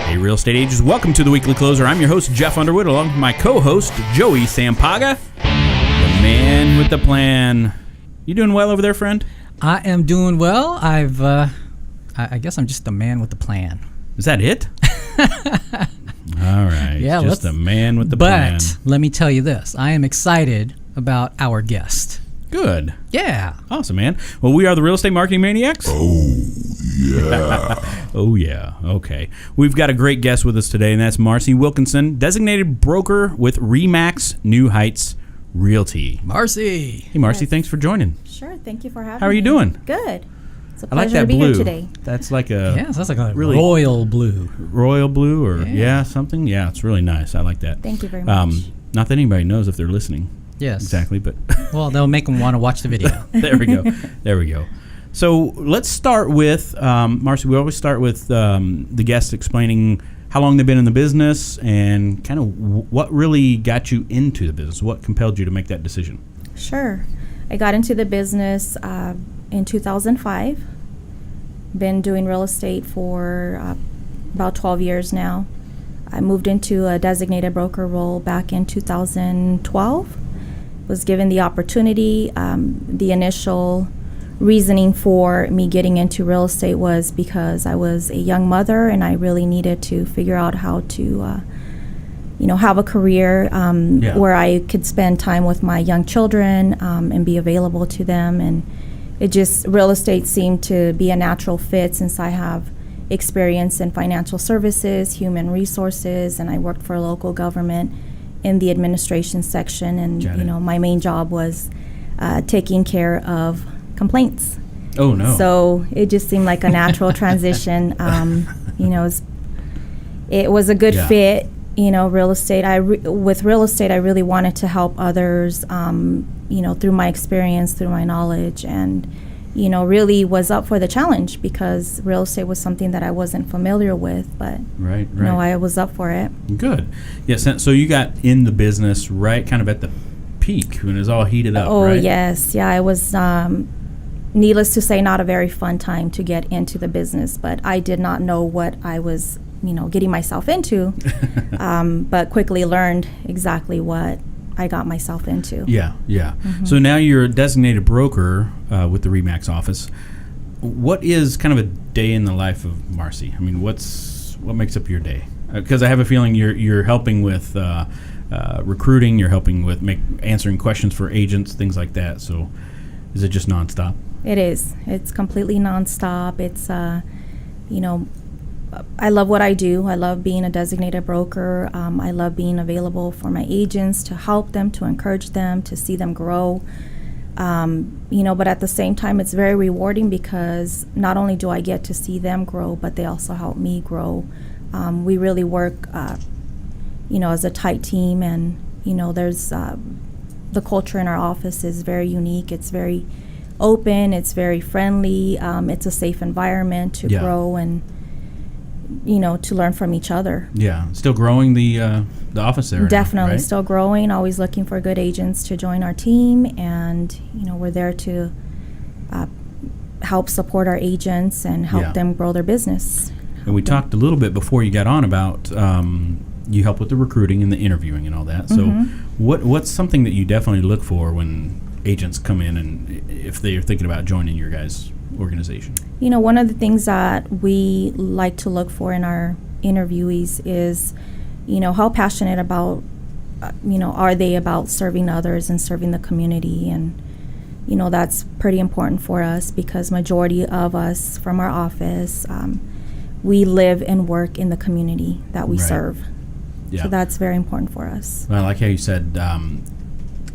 Hey, real estate agents, welcome to the Weekly Closer. I'm your host, Jeff Underwood, along with my co-host, Joey Sampaga, the man with the plan. You doing well over there, friend? I am doing well. I guess I'm just the man with the plan. Is that it? All right. Yeah, just the man with the plan. But let me tell you this. I am excited about our guest. Good. Yeah. Awesome, man. Well, we are the Real Estate Marketing Maniacs. Oh, yeah. Oh, yeah. Okay. We've got a great guest with us today, and that's Marcy Wilkenson, designated broker with RE/MAX New Heights Realty. Marcy. Hey, Marcy, thanks for joining. Sure. Thank you for having me. How are you doing? Good. It's a I like pleasure that to be blue. here today. That's like a That's like a really royal blue. royal blue or something. Yeah, it's really nice. I like that. Thank you very much. Not that anybody knows if they're listening. Yes. Exactly, but Well, they'll make them want to watch the video. there we go. There we go. So let's start with, Marcy, we always start with the guest explaining how long they've been in the business and kind of what really got you into the business. What compelled you to make that decision? Sure. I got into the business in 2005. Been doing real estate for about 12 years now. I moved into a designated broker role back in 2012. Was given the opportunity. The initial reasoning for me getting into real estate was because I was a young mother and I really needed to figure out how to, have a career where I could spend time with my young children and be available to them. And real estate seemed to be a natural fit since I have experience in financial services, human resources, and I worked for a local government in the administration section, and my main job was taking care of complaints. Oh no! So it just seemed like a natural transition. It was a good fit. Real estate. With real estate, I really wanted to help others. Through my experience, through my knowledge, and really was up for the challenge because real estate was something that I wasn't familiar with, but right. I was up for it. Good. Yes. So you got in the business right kind of at the peak when it was all heated up, Oh, right? yes. Yeah, it was, needless to say, not a very fun time to get into the business, but I did not know what I was, getting myself into, but quickly learned exactly what I got myself into. Yeah. Mm-hmm. So now you're a designated broker with the RE/MAX office. What is kind of a day in the life of Marcy? I mean, what makes up your day? Because I have a feeling you're helping with recruiting, you're helping with answering questions for agents, things like that. So is it just nonstop? It is. It's completely nonstop. It's I love what I do. I love being a designated broker. I love being available for my agents to help them, to encourage them, to see them grow. But at the same time, it's very rewarding because not only do I get to see them grow, but they also help me grow. We really work, as a tight team, and there's the culture in our office is very unique. It's very open. It's very friendly. It's a safe environment to grow and to learn from each other. Yeah, still growing the office there. Definitely, right? Still growing. Always looking for good agents to join our team, and we're there to help support our agents and help them grow their business. And we talked a little bit before you got on about you help with the recruiting and the interviewing and all that. So, what's something that you definitely look for when agents come in and if they're thinking about joining your guys' organization? One of the things that we like to look for in our interviewees is, how passionate about, are they about serving others and serving the community? And, that's pretty important for us because majority of us from our office, we live and work in the community that we serve. Yeah. So that's very important for us. Well, I like how you said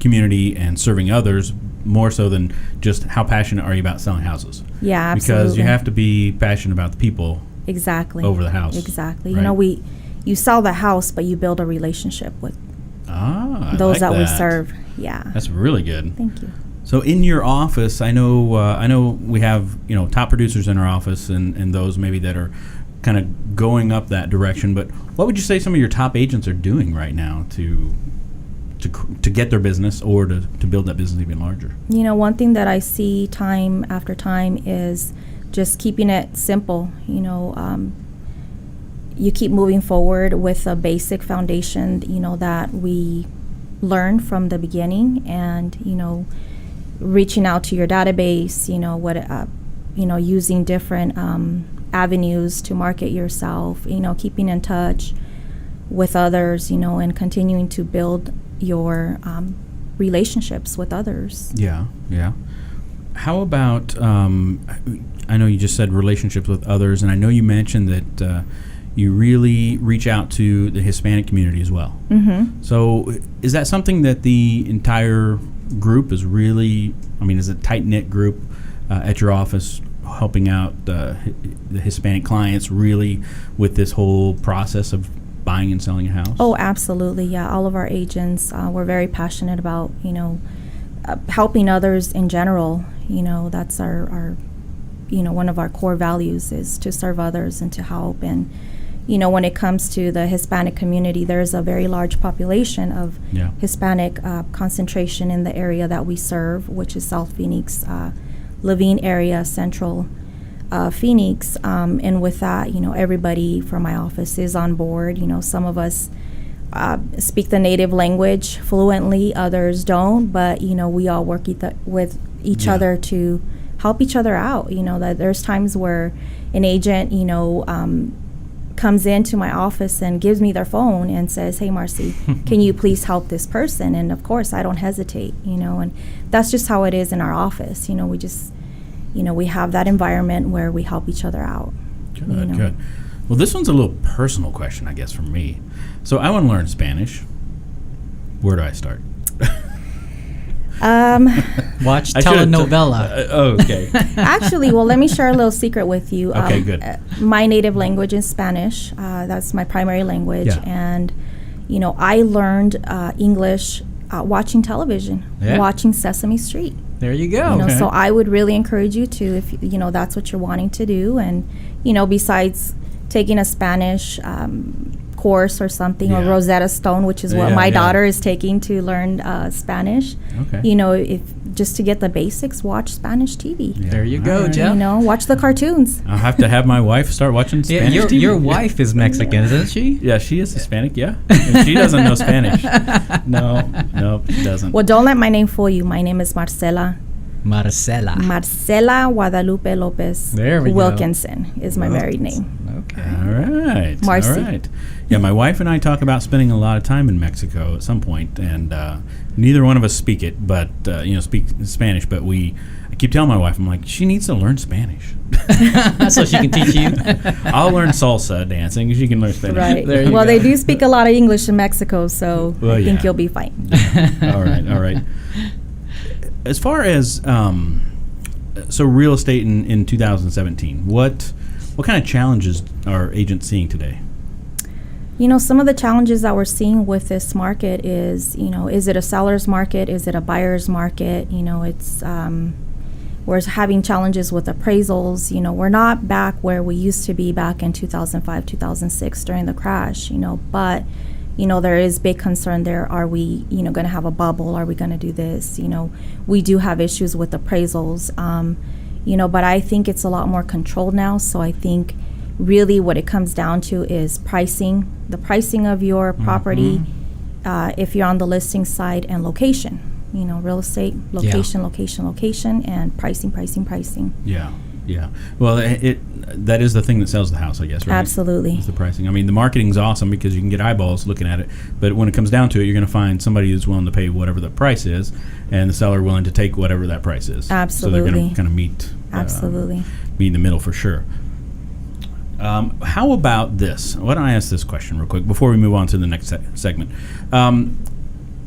community and serving others more so than just how passionate are you about selling houses. Yeah, absolutely. Because you have to be passionate about the people over the house. Exactly. Right? You sell the house, but you build a relationship with those that we serve. Yeah. That's really good. Thank you. So in your office, I know we have top producers in our office and those maybe that are kind of going up that direction. But what would you say some of your top agents are doing right now to get their business or to build that business even larger? One thing that I see time after time is just keeping it simple. you keep moving forward with a basic foundation, that we learned from the beginning, and, reaching out to your database, using different avenues to market yourself, keeping in touch with others, and continuing to build your relationships with others. Yeah. How about, I know you just said relationships with others, and I know you mentioned that you really reach out to the Hispanic community as well. Mm-hmm. So is that something that the entire group is really, is a tight-knit group at your office, helping out the Hispanic clients really with this whole process of buying and selling a house? Oh, absolutely. Yeah. All of our agents, we're very passionate about, helping others in general. That's our one of our core values is to serve others and to help. And, when it comes to the Hispanic community, there's a very large population of Hispanic concentration in the area that we serve, which is South Phoenix, Levine area, Central Phoenix. And with that, everybody from my office is on board. Some of us speak the native language fluently, others don't, but, we all work with each other to help each other out. That there's times where an agent, comes into my office and gives me their phone and says, "Hey, Marcy, can you please help this person?" And of course, I don't hesitate, and that's just how it is in our office. We just, we have that environment where we help each other out. Good. Well, this one's a little personal question, I guess, for me. So I want to learn Spanish. Where do I start? Watch telenovela. Okay. Actually, well, let me share a little secret with you. Okay, good. My native language is Spanish. That's my primary language. Yeah. And, I learned English watching television, watching Sesame Street. There you go. Okay. So I would really encourage you to, if, that's what you're wanting to do. And, besides taking a Spanish course or something, or Rosetta Stone, which is what my daughter is taking to learn Spanish. Okay. If just to get the basics, watch Spanish TV. Yeah. There you go, Right. Jeff. Watch the cartoons. I'll have to have my wife start watching Spanish TV. Your wife is Mexican, isn't she? Yeah, she is Hispanic, yeah. And she doesn't know Spanish. No, she doesn't. Well, don't let my name fool you. My name is Marcela Guadalupe Lopez. There we go. Wilkenson is my married name. Okay. All right. Marcy. All right. Yeah, my wife and I talk about spending a lot of time in Mexico at some point, and neither one of us speak it, but speak Spanish. But I keep telling my wife, I'm like, she needs to learn Spanish, so she can teach you. I'll learn salsa dancing. She can learn Spanish. Right. There you Well, go. they do speak a lot of English in Mexico, so I think you'll be fine. All right. As far as so real estate in 2017, what kind of challenges are agents seeing today? Some of the challenges that we're seeing with this market is, is it a seller's market? Is it a buyer's market? It's we're having challenges with appraisals. We're not back where we used to be back in 2005, 2006 during the crash, but there is big concern there. Are we, going to have a bubble? Are we going to do this? We do have issues with appraisals, but I think it's a lot more controlled now. So I think really what it comes down to is pricing, the pricing of your property, if you're on the listing side, and location, real estate, location, and pricing. Yeah. Well, that is the thing that sells the house, I guess, right? Absolutely. It's the pricing. The marketing's awesome because you can get eyeballs looking at it, but when it comes down to it, you're going to find somebody who's willing to pay whatever the price is, and the seller willing to take whatever that price is. Absolutely. So they're going to kind of meet in the middle for sure. How about this? Why don't I ask this question real quick before we move on to the next segment?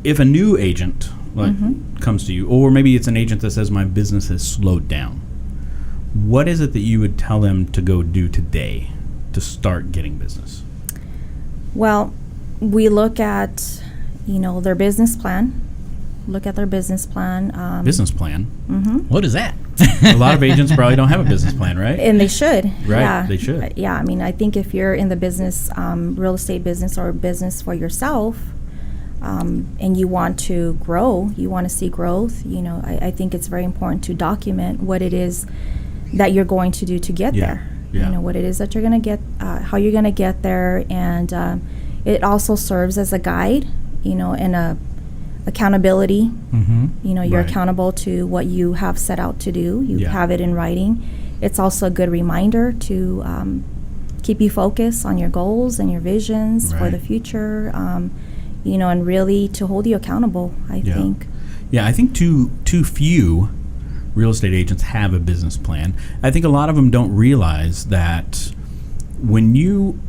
If a new agent comes to you, or maybe it's an agent that says my business has slowed down, what is it that you would tell them to go do today to start getting business? Well, we look at, their business plan. Look at their business plan. Business plan? Mm-hmm. What is that? A lot of agents probably don't have a business plan, right? And they should. Right, Yeah. they should. Yeah, I think if you're in the business, real estate business or business for yourself, and you want to grow, you want to see growth, I think it's very important to document what it is that you're going to do to get there. Yeah. You know what it is that you're going to get, how you're going to get there, and it also serves as a guide, you know, and a accountability. Mm-hmm. You know, you're Right. accountable to what you have set out to do. You Yeah. have it in writing. It's also a good reminder to keep you focused on your goals and your visions for Right. the future, you know, and really to hold you accountable, I Yeah. think. Yeah, I think too few real estate agents have a business plan. I think a lot of them don't realize that when you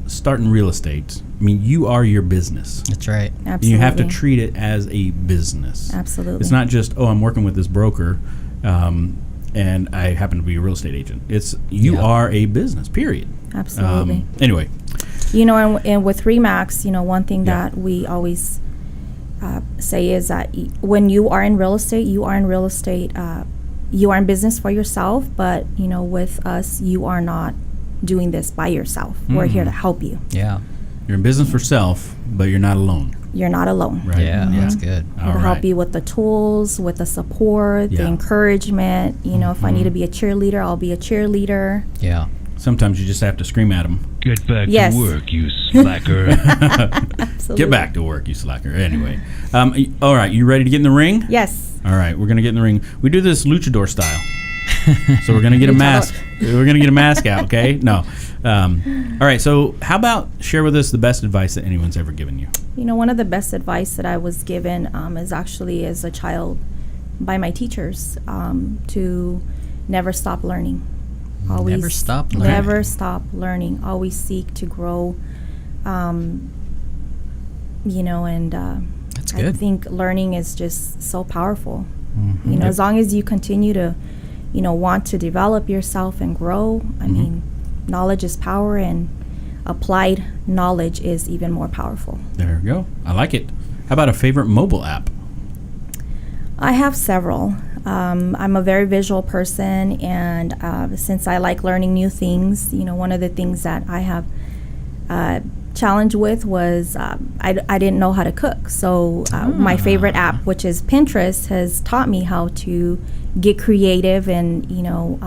start in real estate, I mean, you are your business. That's right. Absolutely. You have to treat it as a business. Absolutely. It's not just, oh, I'm working with this broker, and I happen to be a real estate agent. It's you Yeah. are a business, period. Absolutely. Anyway, You know, and with REMAX, you know, one thing Yeah. that we always say is that when you are in real estate, you are in real estate, you are in business for yourself, but, you know, with us, you are not doing this by yourself. We're here to help you. Yeah. you're in business for self, but you're not alone, You're not alone. right? Yeah, that's good. We'll All help right. you with the tools, with the support, the Yeah. encouragement. You know, if I need to be a cheerleader, I'll be a cheerleader. Yeah. Sometimes you just have to scream at them. Get back Yes. to work, you slacker. Absolutely. Get back to work, you slacker. Anyway, all right, you ready to get in the ring? Yes. All right, we're gonna get in the ring. We do this luchador style, so we're gonna get a mask. We're gonna get a mask out, okay? No. All right. So, how about share with us the best advice that anyone's ever given you? You know, one of the best advice that I was given is actually as a child by my teachers to never stop learning. Always Never stop learning. Never stop learning. Always seek to grow. You know, and That's I good. think learning is just so powerful. Mhm. You know, as long as you continue to, you know, want to develop yourself and grow, I mean, knowledge is power, and applied knowledge is even more powerful. There we go. I like it. How about a favorite mobile app? I have several. I'm a very visual person, and since I like learning new things, you know, one of the things that I have challenge with was I didn't know how to cook. So my favorite app, which is Pinterest, has taught me how to get creative, and, you know,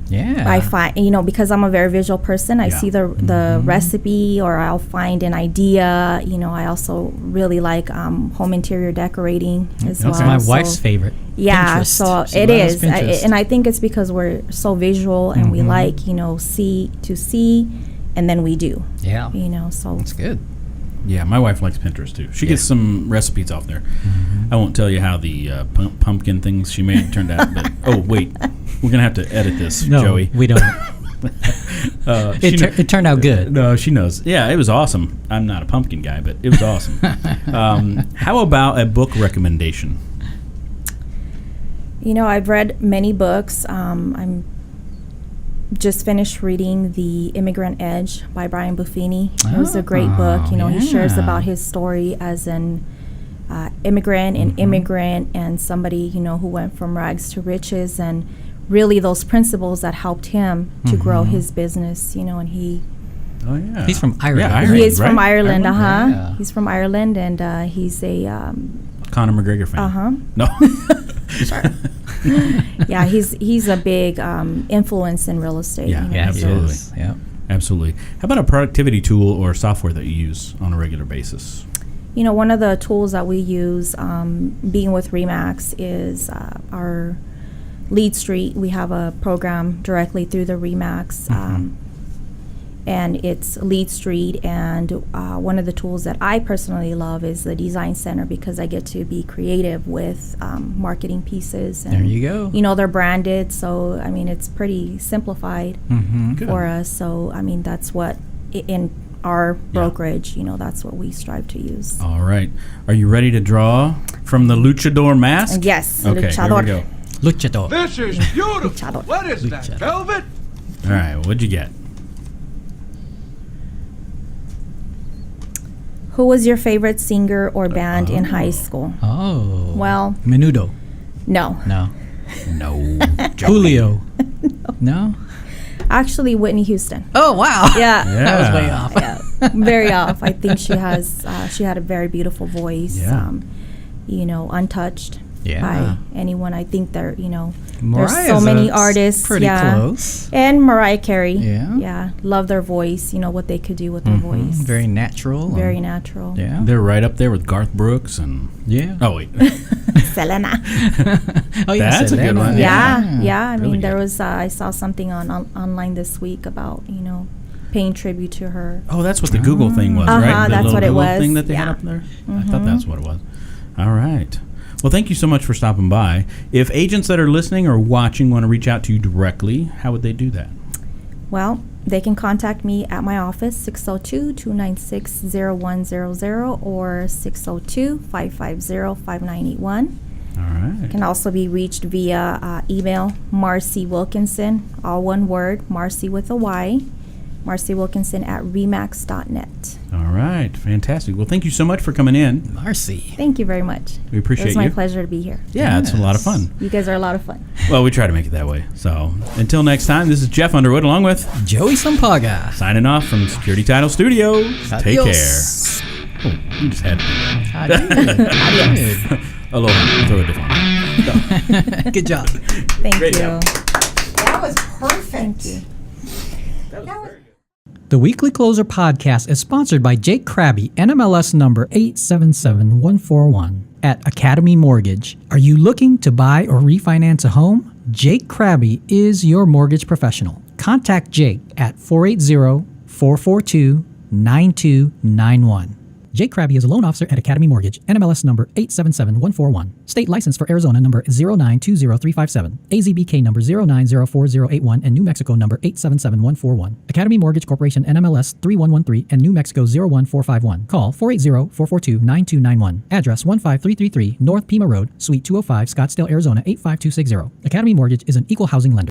Yeah. I find, you know, because I'm a very visual person, I Yeah. see the recipe, or I'll find an idea. You know, I also really like home interior decorating as well. That's my So- wife's favorite. Yeah, Pinterest. so She it loves is, Pinterest. and I think it's because we're so visual, and we like, you know, see, and then we do. Yeah. You know, so That's good. Yeah, my wife likes Pinterest too. She Yeah. gets some recipes off there. I won't tell you how the pumpkin things she made turned out. But oh wait, we're gonna have to edit this, No, Joey. we don't. She kn- It turned out good. No, she knows. Yeah, it was awesome. I'm not a pumpkin guy, but it was awesome. How about a book recommendation? you know, I've read many books. I'm just finished reading The Immigrant Edge by Brian Buffini. It was a great book. You know, he shares yeah. about his story as an immigrant, and somebody, you know, who went from rags to riches, and really those principles that helped him to grow his business, you know, and Oh yeah, He's from Ireland. Yeah, he is from right? Ireland, Yeah. He's from Ireland, and he's a, Conor McGregor fan. No. yeah, he's a big influence in real estate. Yeah. you know, Yeah, so- Absolutely. He is. Yeah. Absolutely. How about a productivity tool or software that you use on a regular basis? You know, one of the tools that we use, being with REMAX, is our Lead Street. We have a program directly through the REMAX, and it's Lead Street. And one of the tools that I personally love is the Design Center, because I get to be creative with marketing pieces. And, There you go. You know, they're branded, so I mean, it's pretty simplified Good. for us. So I mean, that's what in our brokerage, you know, that's what we strive to use. All right. Are you ready to draw from the luchador mask? Yes, Okay, luchador. here we go. Luchador. This is beautiful. Luchador. What is that, Luchador. velvet? All right. What'd you get? Who was your favorite singer or band in high school? Oh. Well, Menudo. no. No. No. Julio. No. Actually, Whitney Houston. Oh wow. Yeah. That was way off. Yeah, very off. I think she had a very beautiful voice. Yeah. You know, untouched Yeah. by anyone. I think they're, you know, There's so Mariah's many a artists. Pretty yeah. close. And Mariah Carey. Yeah. Yeah. Love their voice. You know what they could do with their voice. Very natural. Very and- natural. Yeah. They're right up there with Garth Brooks and. Yeah. Oh wait. Selena. Oh, yeah. That's a good Selena. one. Yeah. I Really mean, there good. was. I saw something online this week about paying tribute to her. Oh, that's what the Google thing was, Uh-huh, right? The that's little what it Google was. thing that they had Yeah. up there. I thought that's what it was. All right. Well, thank you so much for stopping by. If agents that are listening or watching want to reach out to you directly, how would they do that? Well, they can contact me at my office, 602-296-0100 or 602-550-5981. All right. Can also be reached via email, Marcy Wilkenson, all one word, Marcy with a Y, Marcy Wilkenson at remax.net. All right. Fantastic. Well, thank you so much for coming in. Marcy. Thank you very much. We appreciate It was my you. pleasure to be here. Yeah, it's a lot of fun. You guys are a lot of fun. Well, we try to make it that way. So until next time, this is Jeff Underwood along with Joey Sampaga. signing off from Security Title Studios. Take Adios. care. Oh, you just had I did. Adios. Aloha. Throw a diff on it. Good job. Thank Great you. job. That was perfect. Thank you. The Weekly Closer podcast is sponsored by Jake Krabby, NMLS number 877141 at Academy Mortgage. Are you looking to buy or refinance a home? Jake Krabby is your mortgage professional. Contact Jake at 480-442-9291. Jake Krabby is a loan officer at Academy Mortgage, NMLS number 877141. State license for Arizona number 0920357, AZBK number 0904081, and New Mexico number 877141. Academy Mortgage Corporation, NMLS 3113, and New Mexico 01451. Call 480-442-9291. Address 15333 North Pima Road, Suite 205, Scottsdale, Arizona 85260. Academy Mortgage is an equal housing lender.